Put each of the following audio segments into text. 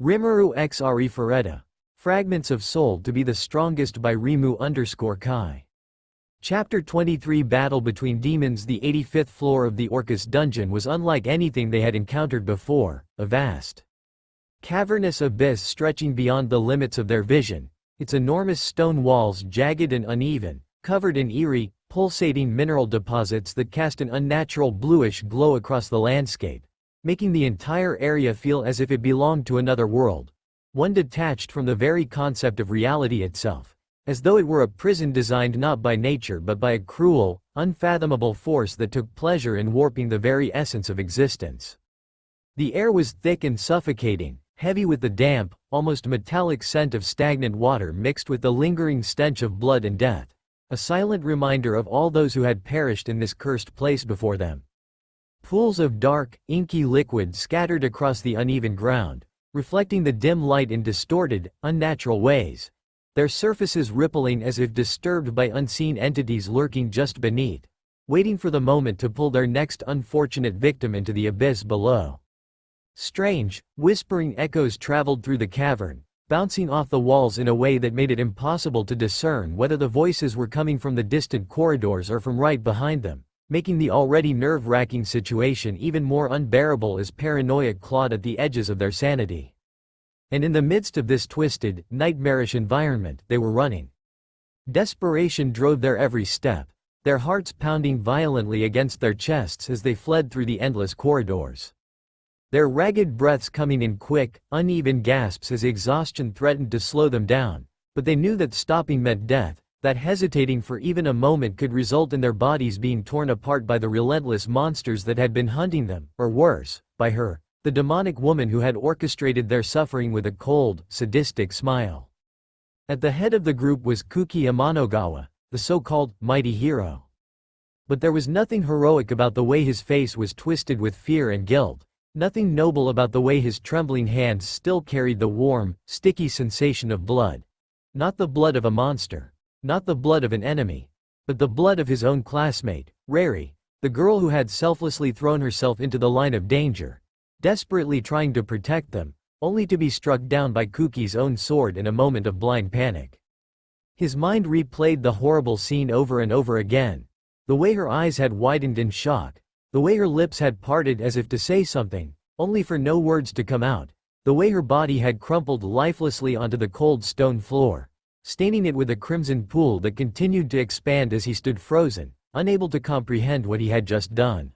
Rimuru x Arifureta. Fragments of Soul to be the Strongest by Rimu_Kai. Chapter 23 Battle between demons. The 85th floor of the Orcus dungeon was unlike anything they had encountered before, a vast, cavernous abyss stretching beyond the limits of their vision, its enormous stone walls jagged and uneven, covered in eerie, pulsating mineral deposits that cast an unnatural bluish glow across the landscape, making the entire area feel as if it belonged to another world, one detached from the very concept of reality itself, as though it were a prison designed not by nature but by a cruel, unfathomable force that took pleasure in warping the very essence of existence. The air was thick and suffocating, heavy with the damp, almost metallic scent of stagnant water mixed with the lingering stench of blood and death, a silent reminder of all those who had perished in this cursed place before them. Pools of dark, inky liquid scattered across the uneven ground, reflecting the dim light in distorted, unnatural ways, their surfaces rippling as if disturbed by unseen entities lurking just beneath, waiting for the moment to pull their next unfortunate victim into the abyss below. Strange, whispering echoes traveled through the cavern, bouncing off the walls in a way that made it impossible to discern whether the voices were coming from the distant corridors or from right behind them, making the already nerve-wracking situation even more unbearable as paranoia clawed at the edges of their sanity. And in the midst of this twisted, nightmarish environment, they were running. Desperation drove their every step, their hearts pounding violently against their chests as they fled through the endless corridors. Their ragged breaths coming in quick, uneven gasps as exhaustion threatened to slow them down, but they knew that stopping meant death, that hesitating for even a moment could result in their bodies being torn apart by the relentless monsters that had been hunting them, or worse, by her, the demonic woman who had orchestrated their suffering with a cold, sadistic smile. At the head of the group was Kuki Amanogawa, the so-called mighty hero. But there was nothing heroic about the way his face was twisted with fear and guilt. Nothing noble about the way his trembling hands still carried the warm, sticky sensation of blood. Not the blood of a monster. Not the blood of an enemy. But the blood of his own classmate, Rari, the girl who had selflessly thrown herself into the line of danger, desperately trying to protect them, only to be struck down by Kuki's own sword in a moment of blind panic. His mind replayed the horrible scene over and over again. The way her eyes had widened in shock. The way her lips had parted as if to say something, only for no words to come out. The way her body had crumpled lifelessly onto the cold stone floor, staining it with a crimson pool that continued to expand as he stood frozen, unable to comprehend what he had just done.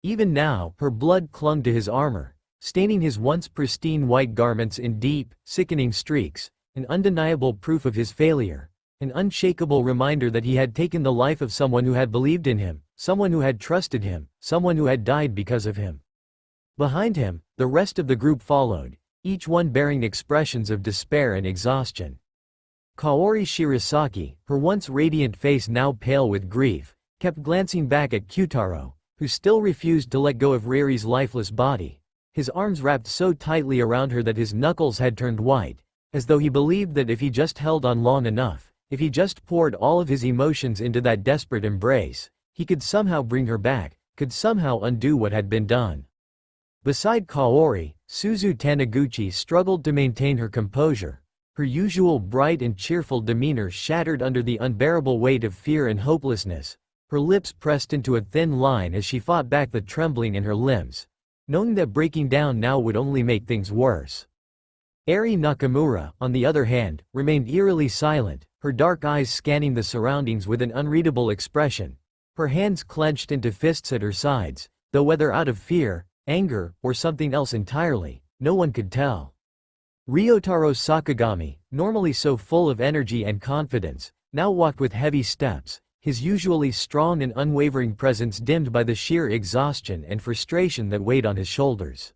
Even now, her blood clung to his armor, staining his once pristine white garments in deep, sickening streaks, an undeniable proof of his failure, an unshakable reminder that he had taken the life of someone who had believed in him, someone who had trusted him, someone who had died because of him. Behind him, the rest of the group followed, each one bearing expressions of despair and exhaustion. Kaori Shirisaki, her once radiant face now pale with grief, kept glancing back at Kyutaro, who still refused to let go of Rari's lifeless body, his arms wrapped so tightly around her that his knuckles had turned white, as though he believed that if he just held on long enough, if he just poured all of his emotions into that desperate embrace, he could somehow bring her back, could somehow undo what had been done. Beside Kaori, Suzu Taniguchi struggled to maintain her composure, her usual bright and cheerful demeanor shattered under the unbearable weight of fear and hopelessness, her lips pressed into a thin line as she fought back the trembling in her limbs, knowing that breaking down now would only make things worse. Eri Nakamura, on the other hand, remained eerily silent, her dark eyes scanning the surroundings with an unreadable expression, her hands clenched into fists at her sides, though whether out of fear, anger, or something else entirely, no one could tell. Ryotaro Sakagami, normally so full of energy and confidence, now walked with heavy steps, his usually strong and unwavering presence dimmed by the sheer exhaustion and frustration that weighed on his shoulders.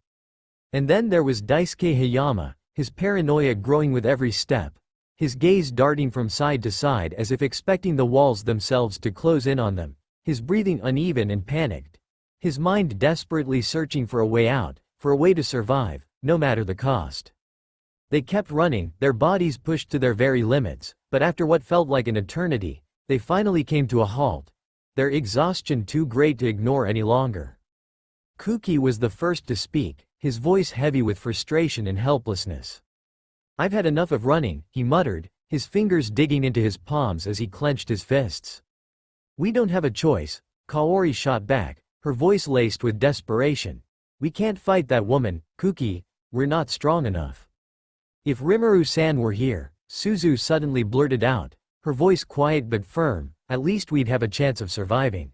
And then there was Daisuke Hayama, his paranoia growing with every step, his gaze darting from side to side as if expecting the walls themselves to close in on them, his breathing uneven and panicked, his mind desperately searching for a way out, for a way to survive, no matter the cost. They kept running, their bodies pushed to their very limits, but after what felt like an eternity, they finally came to a halt, their exhaustion too great to ignore any longer. Kuki was the first to speak, his voice heavy with frustration and helplessness. "I've had enough of running," he muttered, his fingers digging into his palms as he clenched his fists. "We don't have a choice," Kaori shot back, her voice laced with desperation. "We can't fight that woman, Kuki, we're not strong enough." "If Rimuru-san were here," Suzu suddenly blurted out, her voice quiet but firm, "at least we'd have a chance of surviving."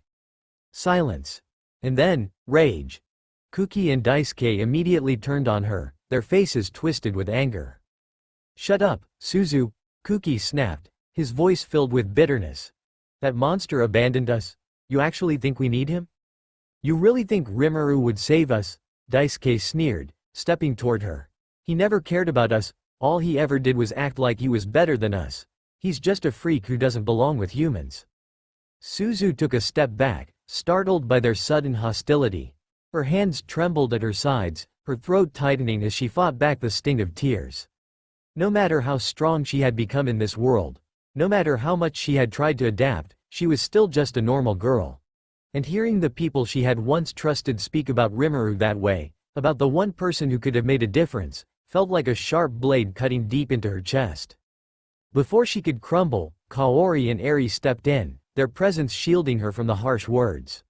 Silence. And then, rage. Kuki and Daisuke immediately turned on her, their faces twisted with anger. "Shut up, Suzu," Kuki snapped, his voice filled with bitterness. "That monster abandoned us? You actually think we need him? You really think Rimuru would save us?" Daisuke sneered, stepping toward her. "He never cared about us, all he ever did was act like he was better than us. He's just a freak who doesn't belong with humans." Suzu took a step back, startled by their sudden hostility. Her hands trembled at her sides, her throat tightening as she fought back the sting of tears. No matter how strong she had become in this world, no matter how much she had tried to adapt, she was still just a normal girl. And hearing the people she had once trusted speak about Rimuru that way, about the one person who could have made a difference, felt like a sharp blade cutting deep into her chest. Before she could crumble, Kaori and Eri stepped in, their presence shielding her from the harsh words.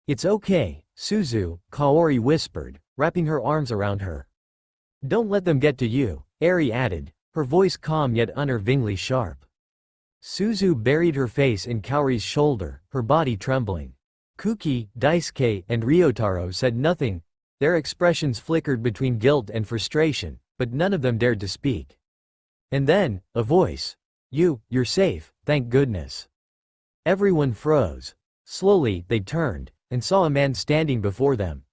"It's okay, Suzu," Kaori whispered, wrapping her arms around her. "Don't let them get to you," Eri added, her voice calm yet unnervingly sharp. Suzu buried her face in Kaori's shoulder, her body trembling. Kuki, Daisuke, and Ryotaro said nothing, their expressions flickered between guilt and frustration, but none of them dared to speak. And then, a voice. You're safe, thank goodness." Everyone froze. Slowly, they turned, and saw a man standing before them.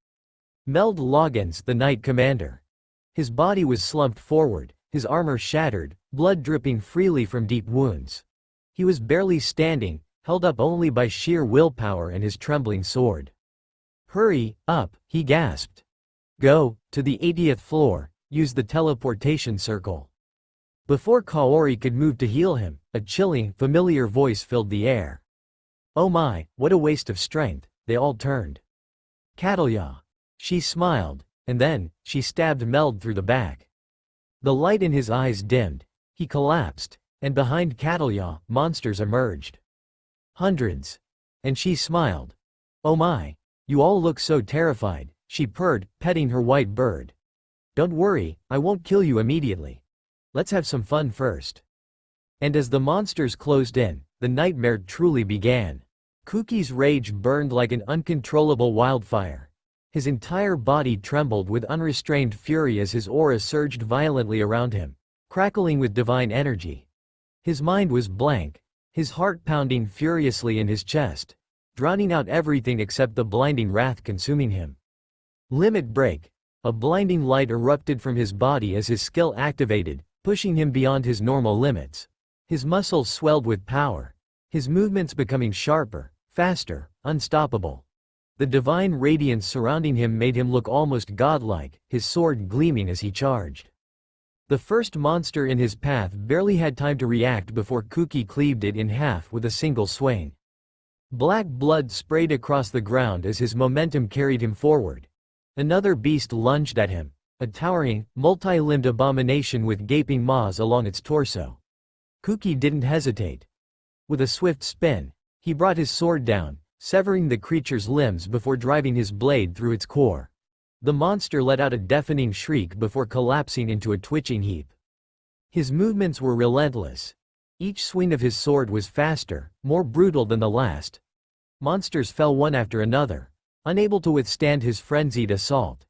Meld Loggins, the Knight Commander. His body was slumped forward, his armor shattered, blood dripping freely from deep wounds. He was barely standing, held up only by sheer willpower and his trembling sword. "Hurry up," he gasped. "Go to the 80th floor, use the teleportation circle." Before Kaori could move to heal him, a chilling, familiar voice filled the air. "Oh my, what a waste of strength," they all turned. "Catalya." She smiled, and then, she stabbed Meld through the back. The light in his eyes dimmed, he collapsed, and behind Catalya, monsters emerged. Hundreds. And she smiled. "Oh my. You all look so terrified," she purred, petting her white bird. "Don't worry, I won't kill you immediately. Let's have some fun first." And as the monsters closed in, the nightmare truly began. Kuki's rage burned like an uncontrollable wildfire. His entire body trembled with unrestrained fury as his aura surged violently around him, crackling with divine energy. His mind was blank, his heart pounding furiously in his chest, drowning out everything except the blinding wrath consuming him. Limit break. A blinding light erupted from his body as his skill activated, pushing him beyond his normal limits. His muscles swelled with power, his movements becoming sharper, faster, unstoppable. The divine radiance surrounding him made him look almost godlike, his sword gleaming as he charged. The first monster in his path barely had time to react before Kuki cleaved it in half with a single swing. Black blood sprayed across the ground as his momentum carried him forward. Another beast lunged at him, a towering, multi-limbed abomination with gaping maws along its torso. Kuki didn't hesitate. With a swift spin, he brought his sword down, severing the creature's limbs before driving his blade through its core. The monster let out a deafening shriek before collapsing into a twitching heap. His movements were relentless. Each swing of his sword was faster, more brutal than the last. Monsters fell one after another, unable to withstand his frenzied assault.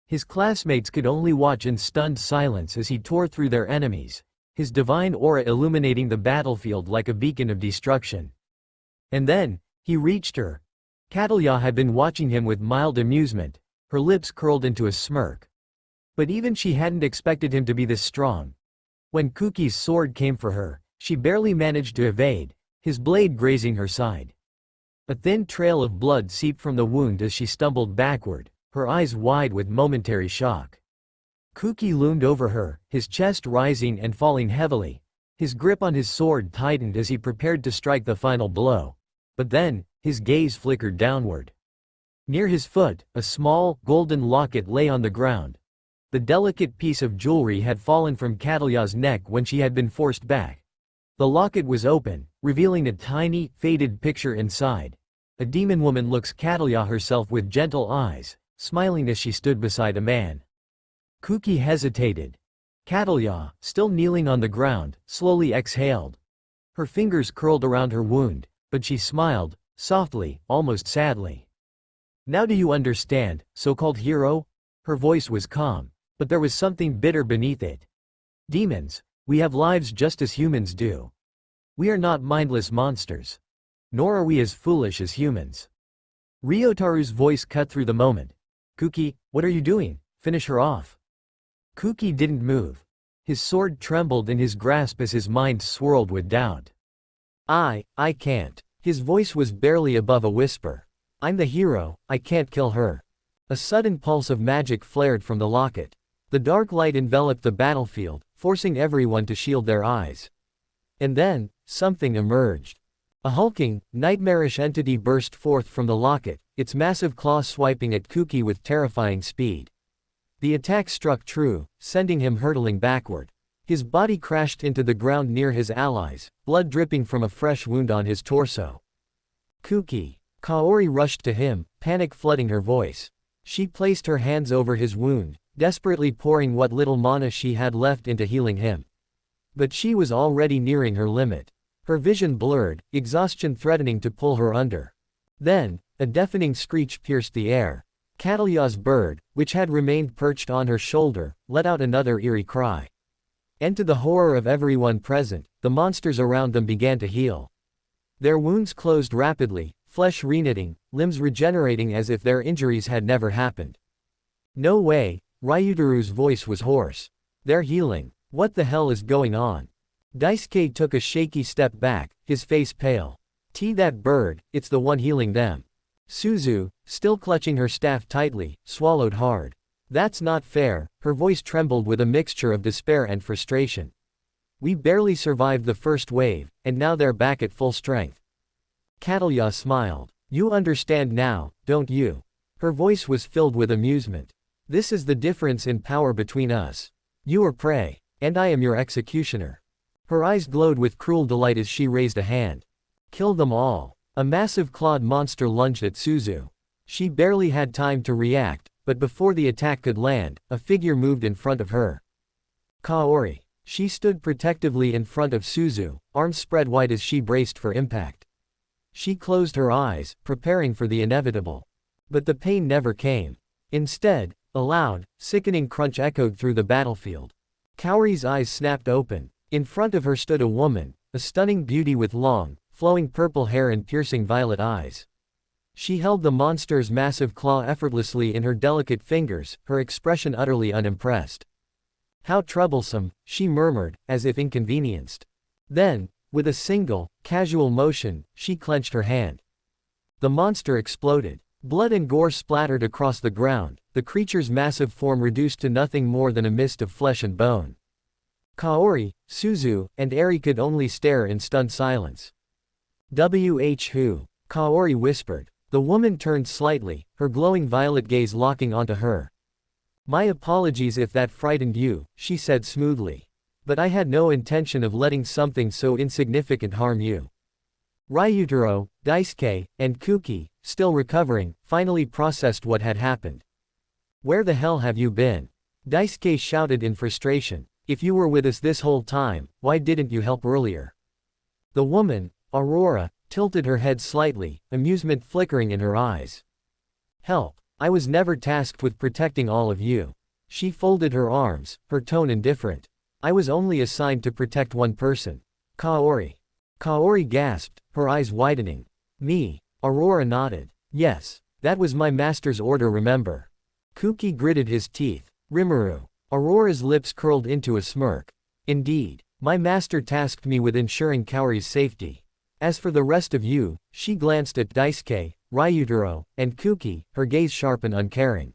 His classmates could only watch in stunned silence as he tore through their enemies, his divine aura illuminating the battlefield like a beacon of destruction. And then, he reached her. Catalya had been watching him with mild amusement, her lips curled into a smirk. But even she hadn't expected him to be this strong. When Kuki's sword came for her, she barely managed to evade, his blade grazing her side. A thin trail of blood seeped from the wound as she stumbled backward, her eyes wide with momentary shock. Kuki loomed over her, his chest rising and falling heavily. His grip on his sword tightened as he prepared to strike the final blow. But then, his gaze flickered downward. Near his foot, a small, golden locket lay on the ground. The delicate piece of jewelry had fallen from Catalya's neck when she had been forced back. The locket was open, revealing a tiny, faded picture inside. A demon woman looks Catalya herself with gentle eyes, smiling as she stood beside a man. Kuki hesitated. Catalya, still kneeling on the ground, slowly exhaled. Her fingers curled around her wound, but she smiled, softly, almost sadly. Now do you understand, so-called hero? Her voice was calm, but there was something bitter beneath it. Demons, we have lives just as humans do. We are not mindless monsters. Nor are we as foolish as humans. Ryotaru's voice cut through the moment. Kuki, what are you doing? Finish her off. Kuki didn't move. His sword trembled in his grasp as his mind swirled with doubt. I can't. His voice was barely above a whisper. I'm the hero, I can't kill her. A sudden pulse of magic flared from the locket. The dark light enveloped the battlefield, forcing everyone to shield their eyes. And then, something emerged. A hulking, nightmarish entity burst forth from the locket, its massive claws swiping at Kuki with terrifying speed. The attack struck true, sending him hurtling backward. His body crashed into the ground near his allies, blood dripping from a fresh wound on his torso. Kuki. Kaori rushed to him, panic flooding her voice. She placed her hands over his wound, desperately pouring what little mana she had left into healing him. But she was already nearing her limit. Her vision blurred, exhaustion threatening to pull her under. Then, a deafening screech pierced the air. Catalya's bird, which had remained perched on her shoulder, let out another eerie cry. And to the horror of everyone present, the monsters around them began to heal. Their wounds closed rapidly, flesh reknitting, limbs regenerating as if their injuries had never happened. No way, Ryutaru's voice was hoarse. They're healing. What the hell is going on? Daisuke took a shaky step back, his face pale. That bird, it's the one healing them. Suzu, still clutching her staff tightly, swallowed hard. That's not fair, her voice trembled with a mixture of despair and frustration. We barely survived the first wave, and now they're back at full strength. Catalya smiled. You understand now, don't you? Her voice was filled with amusement. This is the difference in power between us. You are prey, and I am your executioner. Her eyes glowed with cruel delight as she raised a hand. Kill them all. A massive clawed monster lunged at Suzu. She barely had time to react, but before the attack could land, a figure moved in front of her. Kaori. She stood protectively in front of Suzu, arms spread wide as she braced for impact. She closed her eyes, preparing for the inevitable. But the pain never came. Instead, a loud, sickening crunch echoed through the battlefield. Kaori's eyes snapped open. In front of her stood a woman, a stunning beauty with long, flowing purple hair and piercing violet eyes. She held the monster's massive claw effortlessly in her delicate fingers, her expression utterly unimpressed. How troublesome, she murmured, as if inconvenienced. Then, with a single, casual motion, she clenched her hand. The monster exploded. Blood and gore splattered across the ground, the creature's massive form reduced to nothing more than a mist of flesh and bone. Kaori, Suzu, and Eri could only stare in stunned silence. Who? Kaori whispered. The woman turned slightly, her glowing violet gaze locking onto her. My apologies if that frightened you, she said smoothly. But I had no intention of letting something so insignificant harm you. Ryutaro, Daisuke, and Kuki, still recovering, finally processed what had happened. Where the hell have you been? Daisuke shouted in frustration. If you were with us this whole time, why didn't you help earlier? The woman, Aurora, tilted her head slightly, amusement flickering in her eyes. Help. I was never tasked with protecting all of you. She folded her arms, her tone indifferent. I was only assigned to protect one person. Kaori. Kaori gasped, her eyes widening. Me. Aurora nodded. Yes. That was my master's order, remember. Kuki gritted his teeth. Rimuru. Aurora's lips curled into a smirk. Indeed. My master tasked me with ensuring Kaori's safety. As for the rest of you, she glanced at Daisuke, Ryutaro, and Kuki, her gaze sharp and uncaring.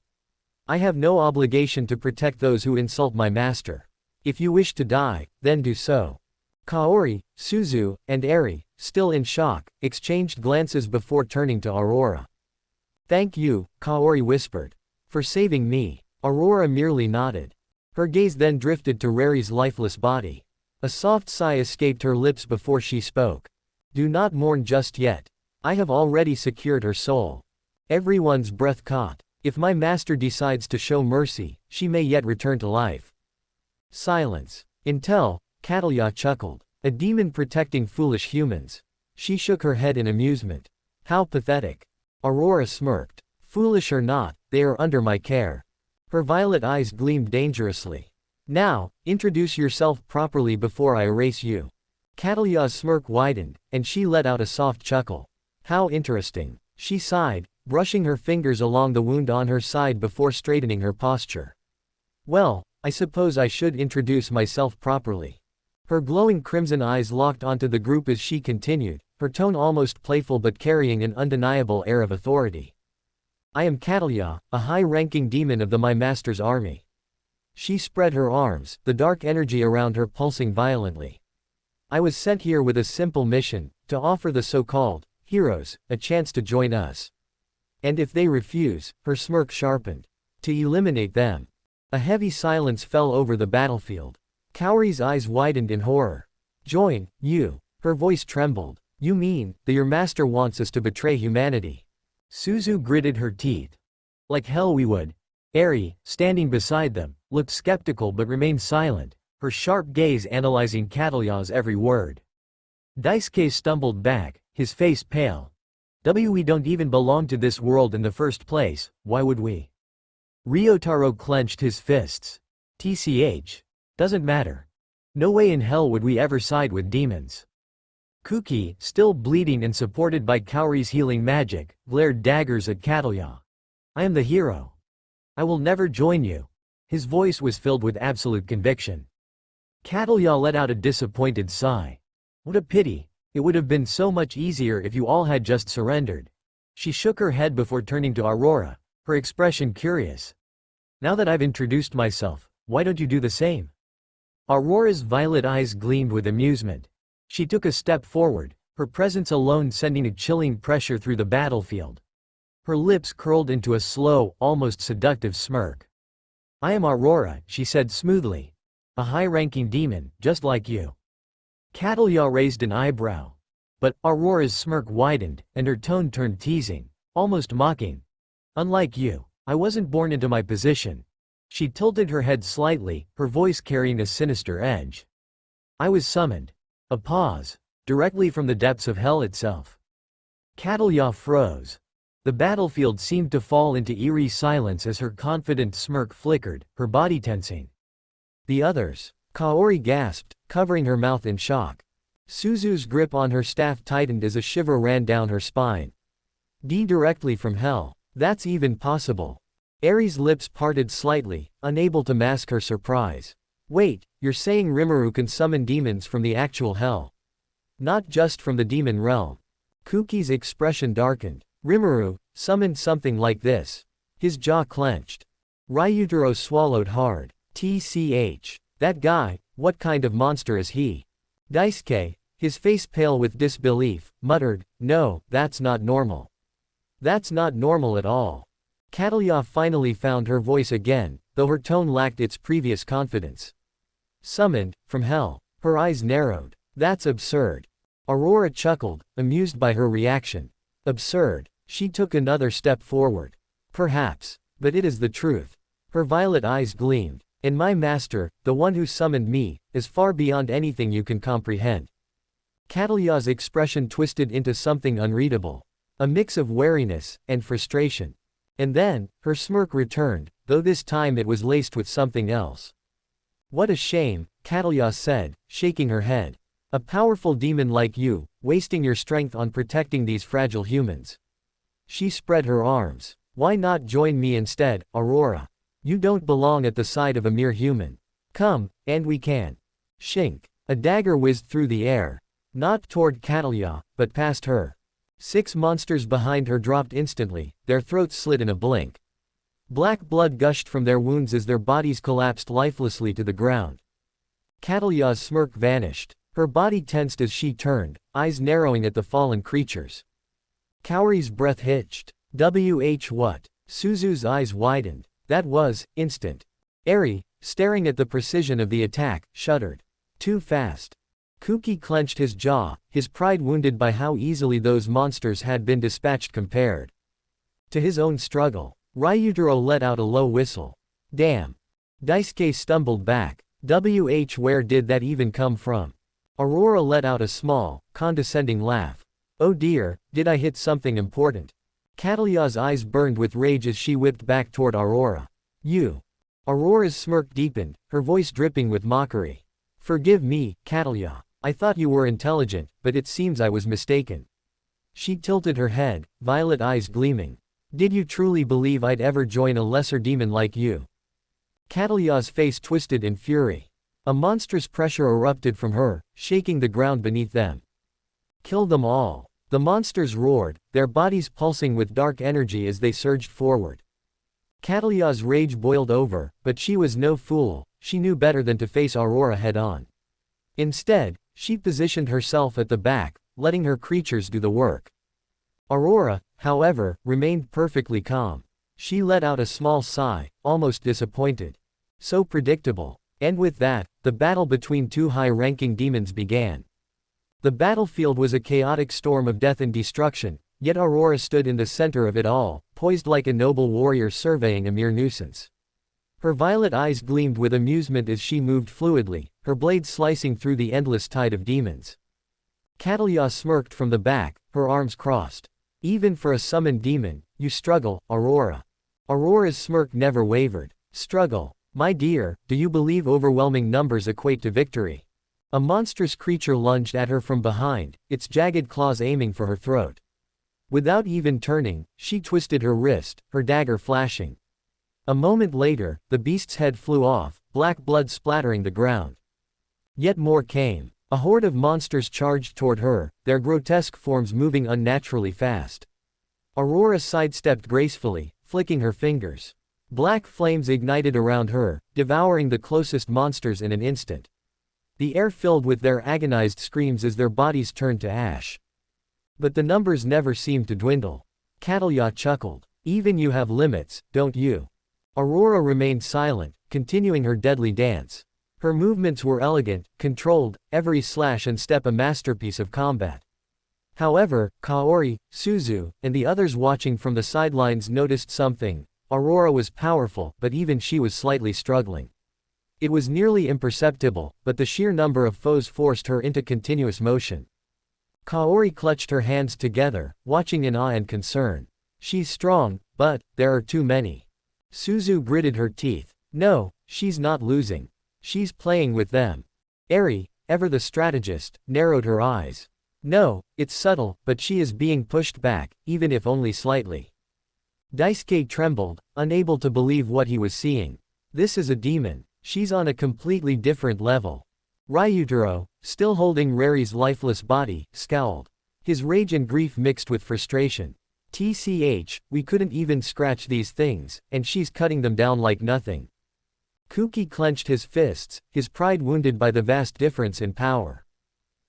I have no obligation to protect those who insult my master. If you wish to die, then do so. Kaori, Suzu, and Eri, still in shock, exchanged glances before turning to Aurora. Thank you, Kaori whispered. For saving me. Aurora merely nodded. Her gaze then drifted to Rari's lifeless body. A soft sigh escaped her lips before she spoke. Do not mourn just yet. I have already secured her soul. Everyone's breath caught. If my master decides to show mercy, she may yet return to life. Silence. Until, Catalya chuckled. A demon protecting foolish humans. She shook her head in amusement. How pathetic. Aurora smirked. Foolish or not, they are under my care. Her violet eyes gleamed dangerously. Now, introduce yourself properly before I erase you. Catalya's smirk widened, and she let out a soft chuckle. How interesting. She sighed, brushing her fingers along the wound on her side before straightening her posture. Well, I suppose I should introduce myself properly. Her glowing crimson eyes locked onto the group as she continued, her tone almost playful but carrying an undeniable air of authority. I am Catalya, a high-ranking demon of my master's army. She spread her arms, the dark energy around her pulsing violently. I was sent here with a simple mission, to offer the so-called heroes a chance to join us. And if they refuse, her smirk sharpened. To eliminate them. A heavy silence fell over the battlefield. Kaori's eyes widened in horror. Join, you. Her voice trembled. You mean, that your master wants us to betray humanity? Suzu gritted her teeth. Like hell we would. Eri, standing beside them, looked skeptical but remained silent, her sharp gaze analyzing Catalya's every word. Daisuke stumbled back, his face pale. We don't even belong to this world in the first place, why would we? Ryotaro clenched his fists. TCH. Doesn't matter. No way in hell would we ever side with demons. Kuki, still bleeding and supported by Kaori's healing magic, glared daggers at Catalya. I am the hero. I will never join you. His voice was filled with absolute conviction. Catalya let out a disappointed sigh. What a pity. It would have been so much easier if you all had just surrendered. She shook her head before turning to Aurora, her expression curious. Now that I've introduced myself, why don't you do the same? Aurora's violet eyes gleamed with amusement. She took a step forward, her presence alone sending a chilling pressure through the battlefield. Her lips curled into a slow, almost seductive smirk. I am Aurora, she said smoothly. A high-ranking demon, just like you. Catalya raised an eyebrow. But Aurora's smirk widened, and her tone turned teasing, almost mocking. Unlike you, I wasn't born into my position. She tilted her head slightly, her voice carrying a sinister edge. I was summoned. A pause. Directly from the depths of hell itself. Catalya froze. The battlefield seemed to fall into eerie silence as her confident smirk flickered, her body tensing. The others. Kaori gasped, covering her mouth in shock. Suzu's grip on her staff tightened as a shiver ran down her spine. Directly from hell. That's even possible. Eri's lips parted slightly, unable to mask her surprise. Wait, you're saying Rimuru can summon demons from the actual hell? Not just from the demon realm. Kuki's expression darkened. Rimuru summoned something like this. His jaw clenched. Ryutaro swallowed hard. TCH. That guy, what kind of monster is he? Daisuke, his face pale with disbelief, muttered, no, that's not normal. That's not normal at all. Catalya finally found her voice again, though her tone lacked its previous confidence. Summoned, from hell. Her eyes narrowed. That's absurd. Aurora chuckled, amused by her reaction. Absurd. She took another step forward. Perhaps. But it is the truth. Her violet eyes gleamed. And my master, the one who summoned me, is far beyond anything you can comprehend. Catalya's expression twisted into something unreadable. A mix of wariness and frustration. And then, her smirk returned, though this time it was laced with something else. What a shame, Catalya said, shaking her head. A powerful demon like you, wasting your strength on protecting these fragile humans. She spread her arms. Why not join me instead, Aurora? You don't belong at the side of a mere human. Come, and we can. Shink. A dagger whizzed through the air. Not toward Catalya, but past her. 6 monsters behind her dropped instantly, their throats slit in a blink. Black blood gushed from their wounds as their bodies collapsed lifelessly to the ground. Catalya's smirk vanished. Her body tensed as she turned, eyes narrowing at the fallen creatures. Kaori's breath hitched. What? Suzu's eyes widened. That was instant. Eri, staring at the precision of the attack, shuddered. Too fast. Kuki clenched his jaw, his pride wounded by how easily those monsters had been dispatched compared to his own struggle. Ryutaro let out a low whistle. Damn. Daisuke stumbled back. Where did that even come from? Aurora let out a small, condescending laugh. Oh dear, did I hit something important? Catalya's eyes burned with rage as she whipped back toward Aurora. You. Aurora's smirk deepened, her voice dripping with mockery. Forgive me, Catalya. I thought you were intelligent, but it seems I was mistaken. She tilted her head, violet eyes gleaming. Did you truly believe I'd ever join a lesser demon like you? Catalya's face twisted in fury. A monstrous pressure erupted from her, shaking the ground beneath them. Kill them all. The monsters roared, their bodies pulsing with dark energy as they surged forward. Catalya's rage boiled over, but she was no fool, she knew better than to face Aurora head-on. Instead, she positioned herself at the back, letting her creatures do the work. Aurora, however, remained perfectly calm. She let out a small sigh, almost disappointed. So predictable. And with that, the battle between two high-ranking demons began. The battlefield was a chaotic storm of death and destruction, yet Aurora stood in the center of it all, poised like a noble warrior surveying a mere nuisance. Her violet eyes gleamed with amusement as she moved fluidly, her blade slicing through the endless tide of demons. Catalya smirked from the back, her arms crossed. Even for a summoned demon, you struggle, Aurora. Aurora's smirk never wavered. Struggle. My dear, do you believe overwhelming numbers equate to victory? A monstrous creature lunged at her from behind, its jagged claws aiming for her throat. Without even turning, she twisted her wrist, her dagger flashing. A moment later, the beast's head flew off, black blood splattering the ground. Yet more came. A horde of monsters charged toward her, their grotesque forms moving unnaturally fast. Aurora sidestepped gracefully, flicking her fingers. Black flames ignited around her, devouring the closest monsters in an instant. The air filled with their agonized screams as their bodies turned to ash. But the numbers never seemed to dwindle. Catalya chuckled. Even you have limits, don't you? Aurora remained silent, continuing her deadly dance. Her movements were elegant, controlled, every slash and step a masterpiece of combat. However, Kaori, Suzu, and the others watching from the sidelines noticed something. Aurora was powerful, but even she was slightly struggling. It was nearly imperceptible, but the sheer number of foes forced her into continuous motion. Kaori clutched her hands together, watching in awe and concern. She's strong, but there are too many. Suzu gritted her teeth. No, she's not losing. She's playing with them. Eri, ever the strategist, narrowed her eyes. No, it's subtle, but she is being pushed back, even if only slightly. Daisuke trembled, unable to believe what he was seeing. This is a demon. She's on a completely different level. Ryutaro, still holding Rari's lifeless body, scowled. His rage and grief mixed with frustration. TCH, we couldn't even scratch these things, and she's cutting them down like nothing. Kuki clenched his fists, his pride wounded by the vast difference in power.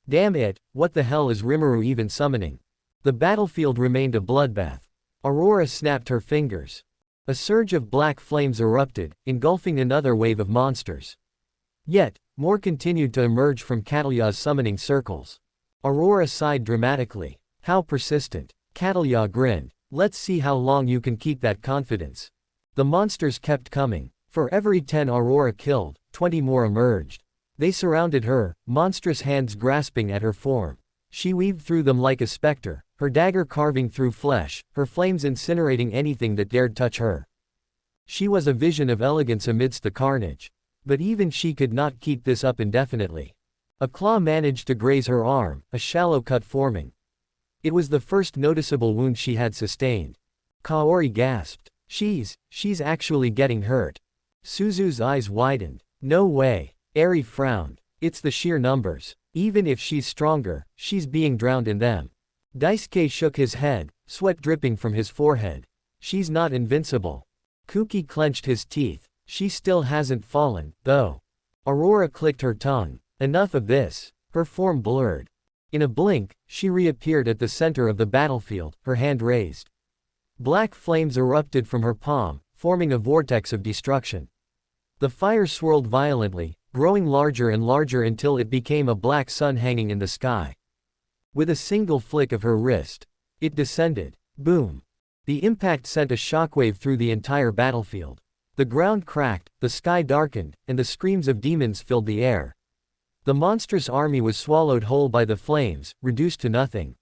Damn it, what the hell is Rimuru even summoning? The battlefield remained a bloodbath. Aurora snapped her fingers. A surge of black flames erupted, engulfing another wave of monsters. Yet, more continued to emerge from Catalya's summoning circles. Aurora sighed dramatically. How persistent. Catalya grinned. Let's see how long you can keep that confidence. The monsters kept coming. For every 10 Aurora killed, 20 more emerged. They surrounded her, monstrous hands grasping at her form. She weaved through them like a specter, her dagger carving through flesh, her flames incinerating anything that dared touch her. She was a vision of elegance amidst the carnage. But even she could not keep this up indefinitely. A claw managed to graze her arm, a shallow cut forming. It was the first noticeable wound she had sustained. Kaori gasped. She's actually getting hurt. Suzu's eyes widened. No way. Eri frowned. It's the sheer numbers. Even if she's stronger, she's being drowned in them. Daisuke shook his head, sweat dripping from his forehead. She's not invincible. Kuki clenched his teeth. She still hasn't fallen, though. Aurora clicked her tongue. Enough of this. Her form blurred. In a blink, she reappeared at the center of the battlefield, her hand raised. Black flames erupted from her palm, forming a vortex of destruction. The fire swirled violently, growing larger and larger until it became a black sun hanging in the sky. With a single flick of her wrist, it descended. Boom! The impact sent a shockwave through the entire battlefield. The ground cracked, the sky darkened, and the screams of demons filled the air. The monstrous army was swallowed whole by the flames, reduced to nothing.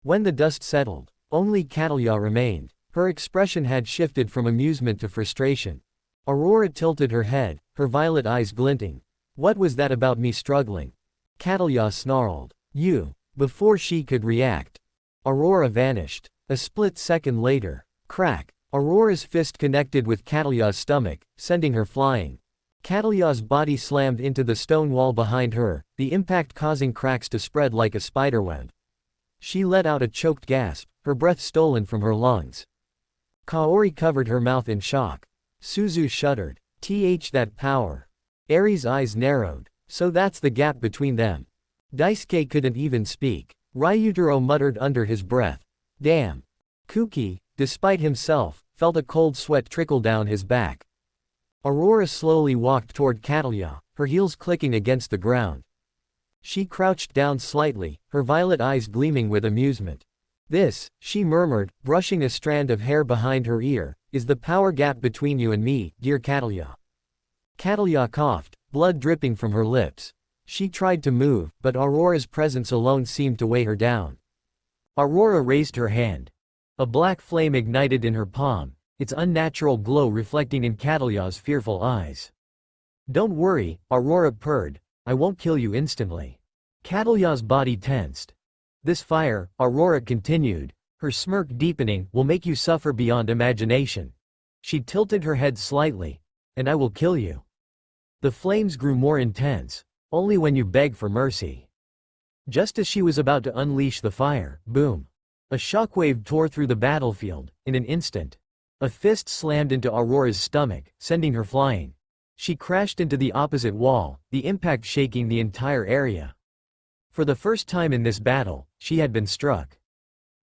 When the dust settled, only Catalya remained. Her expression had shifted from amusement to frustration. Aurora tilted her head, her violet eyes glinting. "What was that about me struggling?" Catalya snarled. "You." Before she could react, Aurora vanished. A split second later, crack, Aurora's fist connected with Catalya's stomach, sending her flying. Catalya's body slammed into the stone wall behind her, the impact causing cracks to spread like a spiderweb. She let out a choked gasp, her breath stolen from her lungs. Kaori covered her mouth in shock. Suzu shuddered. That power. Eri's eyes narrowed. So that's the gap between them. Daisuke couldn't even speak. Ryutaro muttered under his breath. Damn. Kuki, despite himself, felt a cold sweat trickle down his back. Aurora slowly walked toward Catalya, her heels clicking against the ground. She crouched down slightly, her violet eyes gleaming with amusement. "This," she murmured, brushing a strand of hair behind her ear, "is the power gap between you and me, dear Catalya." Catalya coughed, blood dripping from her lips. She tried to move, but Aurora's presence alone seemed to weigh her down. Aurora raised her hand. A black flame ignited in her palm, its unnatural glow reflecting in Catalya's fearful eyes. "Don't worry," Aurora purred, "I won't kill you instantly." Catalya's body tensed. "This fire," Aurora continued, her smirk deepening, "will make you suffer beyond imagination." She tilted her head slightly. "And I will kill you." The flames grew more intense. "Only when you beg for mercy." Just as she was about to unleash the fire, boom! A shockwave tore through the battlefield. In an instant, a fist slammed into Aurora's stomach, sending her flying. She crashed into the opposite wall, the impact shaking the entire area. For the first time in this battle, she had been struck.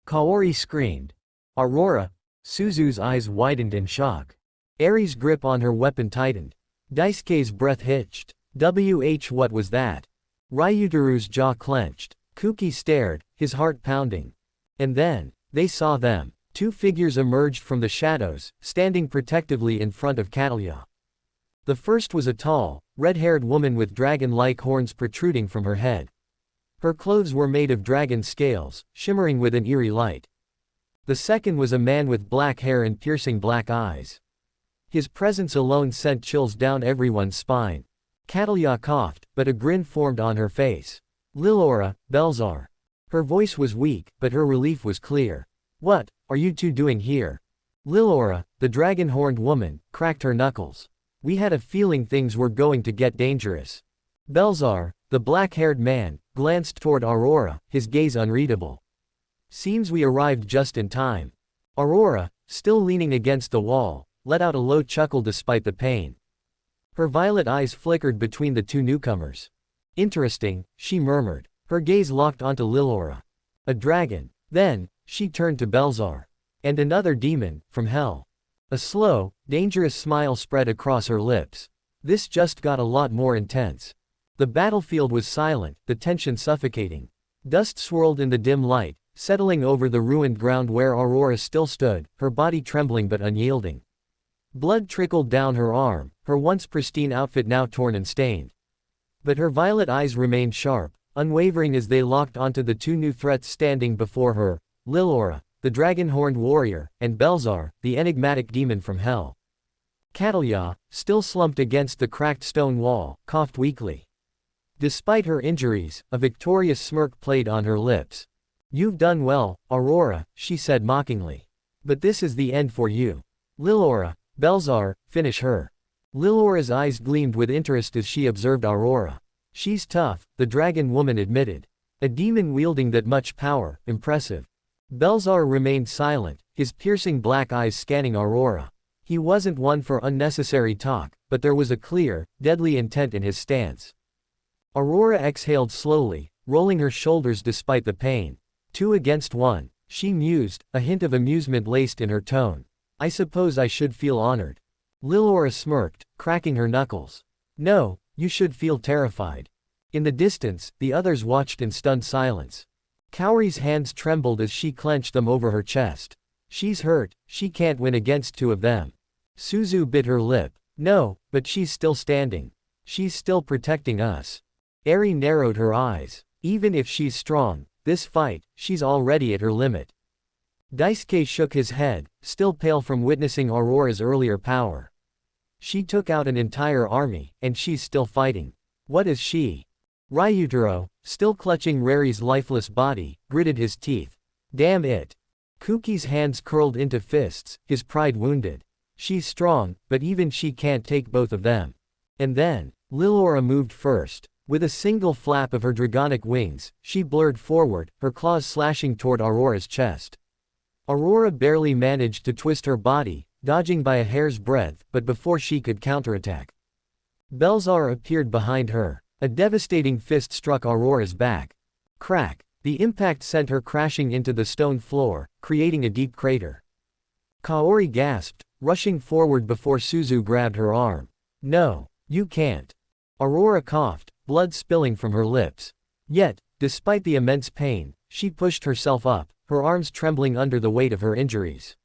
Kaori screamed. "Aurora!" Suzu's eyes widened in shock. Eri's grip on her weapon tightened. Daisuke's breath hitched. What was that? Ryutaru's jaw clenched. Kuki stared, his heart pounding. And then, they saw them. Two figures emerged from the shadows, standing protectively in front of Catalya. The first was a tall, red-haired woman with dragon-like horns protruding from her head. Her clothes were made of dragon scales, shimmering with an eerie light. The second was a man with black hair and piercing black eyes. His presence alone sent chills down everyone's spine. Catalya coughed, but a grin formed on her face. "Lilora, Belzar." Her voice was weak, but her relief was clear. "What are you two doing here?" Lilora, the dragon-horned woman, cracked her knuckles. "We had a feeling things were going to get dangerous." Belzar, the black-haired man, glanced toward Aurora, his gaze unreadable. "Seems we arrived just in time." Aurora, still leaning against the wall, let out a low chuckle despite the pain. Her violet eyes flickered between the two newcomers. "Interesting," she murmured. Her gaze locked onto Lilora. "A dragon." Then, she turned to Belzar. "And another demon, from hell." A slow, dangerous smile spread across her lips. This just got a lot more intense. The battlefield was silent, the tension suffocating. Dust swirled in the dim light, settling over the ruined ground where Aurora still stood, her body trembling but unyielding. Blood trickled down her arm, her once pristine outfit now torn and stained. But her violet eyes remained sharp, unwavering as they locked onto the two new threats standing before her, Lilora, the dragon-horned warrior, and Belzar, the enigmatic demon from hell. Catalya, still slumped against the cracked stone wall, coughed weakly. Despite her injuries, a victorious smirk played on her lips. "You've done well, Aurora," she said mockingly. "But this is the end for you. Lilora, Belzar, finish her." Lilora's eyes gleamed with interest as she observed Aurora. "She's tough," the dragon woman admitted. "A demon wielding that much power, impressive." Belzar remained silent, his piercing black eyes scanning Aurora. He wasn't one for unnecessary talk, but there was a clear, deadly intent in his stance. Aurora exhaled slowly, rolling her shoulders despite the pain. 2 against 1. She mused, a hint of amusement laced in her tone. I suppose I should feel honored. Liloara smirked, cracking her knuckles. No, you should feel terrified. In the distance, the others watched in stunned silence. Kaori's hands trembled as she clenched them over her chest. She's hurt, she can't win against two of them. Suzu bit her lip. No, but she's still standing. She's still protecting us. Eri narrowed her eyes. Even if she's strong, this fight, she's already at her limit. Daisuke shook his head, still pale from witnessing Aurora's earlier power. She took out an entire army, and she's still fighting. What is she? Ryutaro, still clutching Rari's lifeless body, gritted his teeth. Damn it. Kuki's hands curled into fists, his pride wounded. She's strong, but even she can't take both of them. And then, Liloara moved first. With a single flap of her dragonic wings, she blurred forward, her claws slashing toward Aurora's chest. Aurora barely managed to twist her body, dodging by a hair's breadth, but before she could counterattack. Belzar appeared behind her. A devastating fist struck Aurora's back. Crack! The impact sent her crashing into the stone floor, creating a deep crater. Kaori gasped, rushing forward before Suzu grabbed her arm. No, you can't. Aurora coughed, blood spilling from her lips. Yet, despite the immense pain, she pushed herself up, her arms trembling under the weight of her injuries.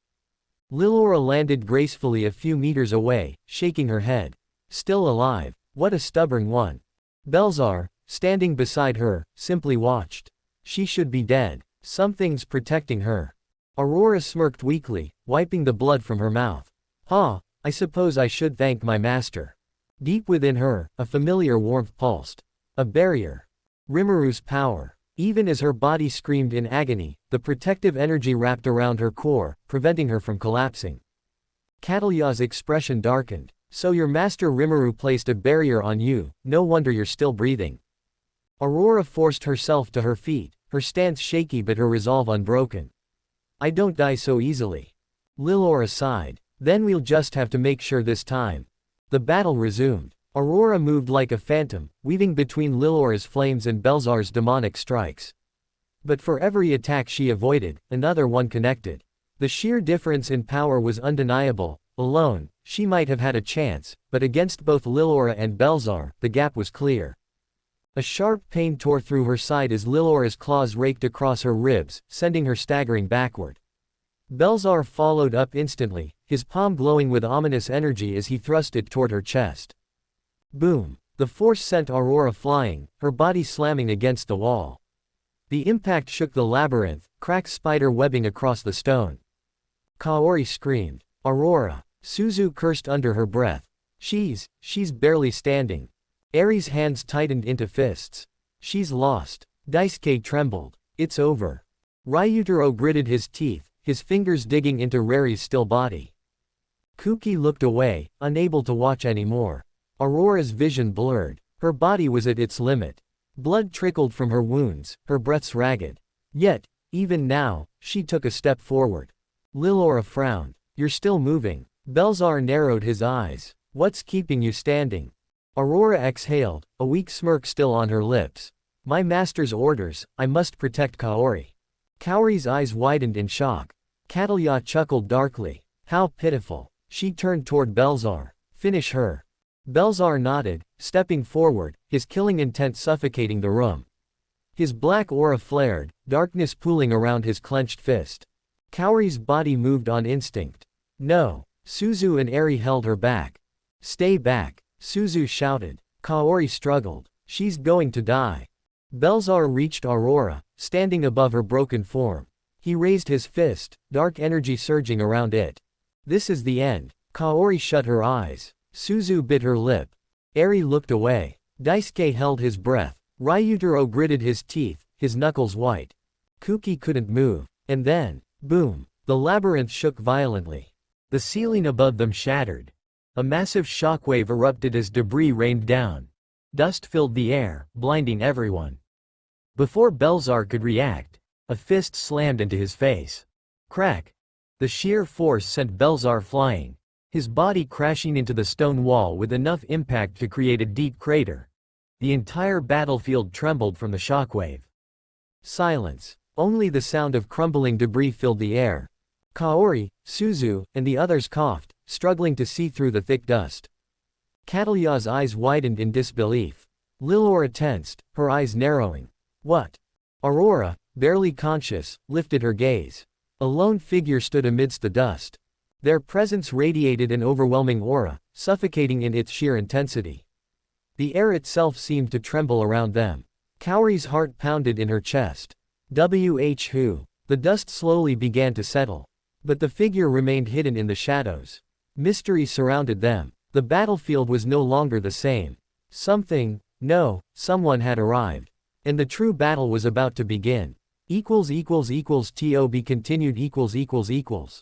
Liloara landed gracefully a few meters away, shaking her head. Still alive, what a stubborn one. Belzar, standing beside her, simply watched. She should be dead. Something's protecting her. Aurora smirked weakly, wiping the blood from her mouth. I suppose I should thank my master. Deep within her, a familiar warmth pulsed. A barrier. Rimuru's power. Even as her body screamed in agony, the protective energy wrapped around her core, preventing her from collapsing. Catalya's expression darkened. So your master Rimuru placed a barrier on you, no wonder you're still breathing. Aurora forced herself to her feet, her stance shaky but her resolve unbroken. I don't die so easily. Liloara sighed. Then we'll just have to make sure this time. The battle resumed. Aurora moved like a phantom, weaving between Liloara's flames and Belzar's demonic strikes. But for every attack she avoided, another one connected. The sheer difference in power was undeniable. Alone, she might have had a chance, but against both Liloara and Belzar, the gap was clear. A sharp pain tore through her side as Liloara's claws raked across her ribs, sending her staggering backward. Belzar followed up instantly, his palm glowing with ominous energy as he thrust it toward her chest. Boom! The force sent Aurora flying, her body slamming against the wall. The impact shook the labyrinth, cracked spider webbing across the stone. Kaori screamed. Aurora! Suzu cursed under her breath. She's barely standing. Eri's hands tightened into fists. She's lost. Daisuke trembled. It's over. Ryutaro gritted his teeth, his fingers digging into Rari's still body. Kuki looked away, unable to watch anymore. Aurora's vision blurred. Her body was at its limit. Blood trickled from her wounds, her breaths ragged. Yet, even now, she took a step forward. Liloara frowned. You're still moving. Belzar narrowed his eyes. What's keeping you standing? Aurora exhaled, a weak smirk still on her lips. My master's orders, I must protect Kaori. Kaori's eyes widened in shock. Catalya chuckled darkly. How pitiful. She turned toward Belzar. Finish her. Belzar nodded, stepping forward, his killing intent suffocating the room. His black aura flared, darkness pooling around his clenched fist. Kaori's body moved on instinct. No. Suzu and Eri held her back. Stay back. Suzu shouted. Kaori struggled. She's going to die. Belzar reached Aurora, standing above her broken form. He raised his fist, dark energy surging around it. This is the end. Kaori shut her eyes. Suzu bit her lip. Eri looked away. Daisuke held his breath. Ryutaro gritted his teeth, his knuckles white. Kuki couldn't move. And then, boom! The labyrinth shook violently. The ceiling above them shattered. A massive shockwave erupted as debris rained down. Dust filled the air, blinding everyone. Before Belzar could react, a fist slammed into his face. Crack! The sheer force sent Belzar flying, his body crashing into the stone wall with enough impact to create a deep crater. The entire battlefield trembled from the shockwave. Silence. Only the sound of crumbling debris filled the air. Kaori, Suzu, and the others coughed, struggling to see through the thick dust. Catalya's eyes widened in disbelief. Lilora tensed, her eyes narrowing. What? Aurora, barely conscious, lifted her gaze. A lone figure stood amidst the dust. Their presence radiated an overwhelming aura, suffocating in its sheer intensity. The air itself seemed to tremble around them. Kaori's heart pounded in her chest. Who? The dust slowly began to settle. But the figure remained hidden in the shadows. Mystery surrounded them. The battlefield was no longer the same. Someone had arrived. And the true battle was about to begin. == TOB continued ==